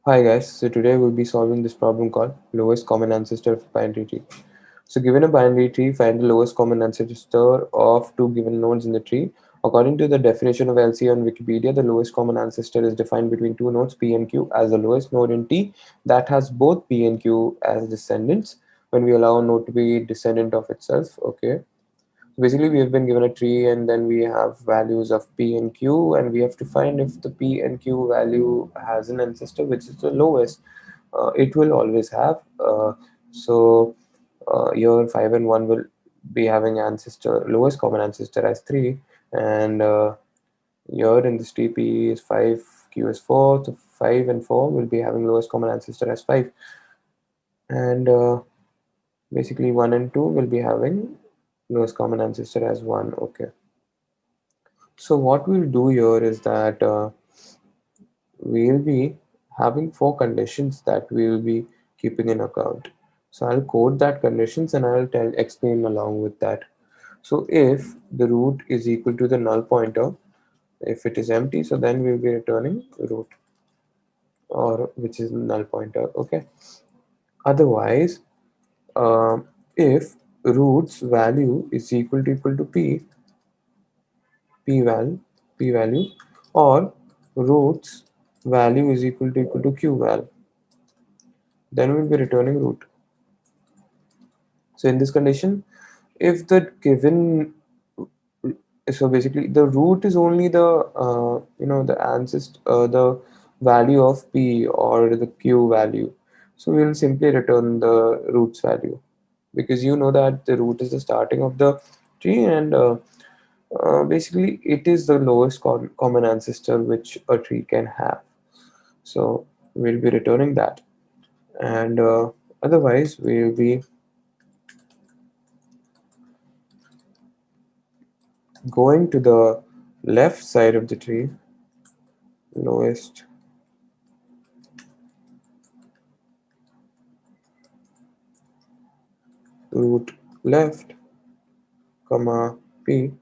Hi guys, so today we'll be solving this problem called lowest common ancestor of a binary tree. So given a binary tree, find the lowest common ancestor of two given nodes in the tree. According to the definition of LC on Wikipedia, the lowest common ancestor is defined between two nodes P and Q as the lowest node in T that has both P and Q as descendants when we allow a node to be descendant of itself. Okay. Basically, we have been given a tree and then we have values of P and Q, and we have to find if the P and Q value has an ancestor which is the lowest. It will always have. Here 5 and 1 will be having ancestor lowest common ancestor as 3, and here in this tree P is 5, Q is 4, so 5 and 4 will be having lowest common ancestor as 5, and basically 1 and 2 will be having lowest common ancestor as 1. Okay. So what we'll do here is that we'll be having four conditions that we'll be keeping in account. So I'll code that conditions and I'll explain along with that. So if the root is equal to the null pointer, if it is empty, so then we'll be returning root, or which is null pointer. Okay. Otherwise, if root's value is equal to p value, or root's value is equal to q val, then we'll be returning root. So in this condition, if the given, so basically the root is only the the ancestor, the value of p or the q value, so we'll simply return the root's value, because you know that the root is the starting of the tree, and basically it is the lowest common ancestor which a tree can have. So we'll be returning that, and otherwise we'll be going to the left side of the tree, lowest root left, comma p,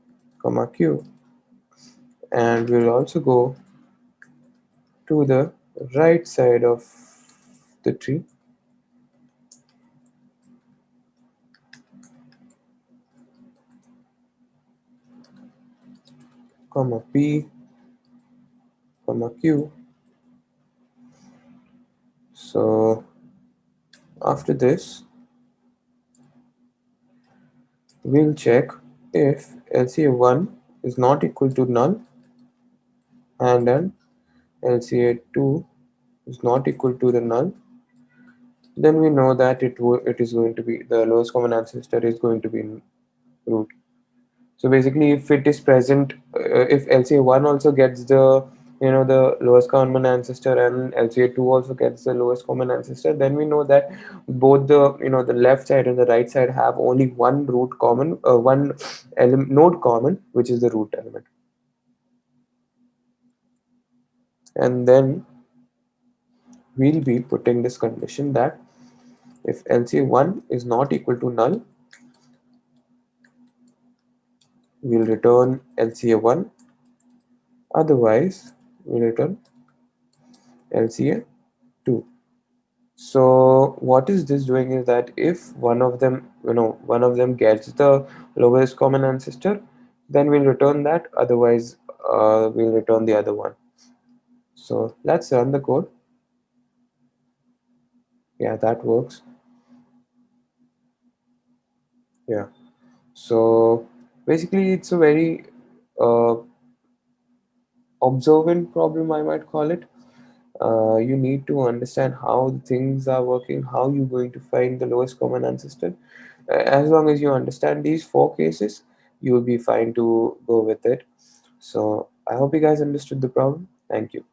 comma q, and we'll also go to the right side of the tree, comma p, comma q. So after this, we'll check if LCA1 is not equal to null, and then LCA2 is not equal to the null, then we know that it is going to be the lowest common ancestor is going to be root. So basically, if it is present, if LCA1 also gets the the lowest common ancestor, and LCA2 also gets the lowest common ancestor, then we know that both the the left side and the right side have only one root common, one node common, which is the root element. And then we'll be putting this condition that if LCA1 is not equal to null, we'll return LCA1, otherwise we'll return LCA2. So what is this doing is that if one of them, one of them gets the lowest common ancestor, then we'll return that, otherwise we'll return the other one. So let's run the code. Yeah, that works. Yeah. So basically it's a very uh, observant problem, I might call it. You need to understand how things are working, how you're going to find the lowest common ancestor. As long as you understand these four cases, you will be fine to go with it. So I hope you guys understood the problem. Thank you.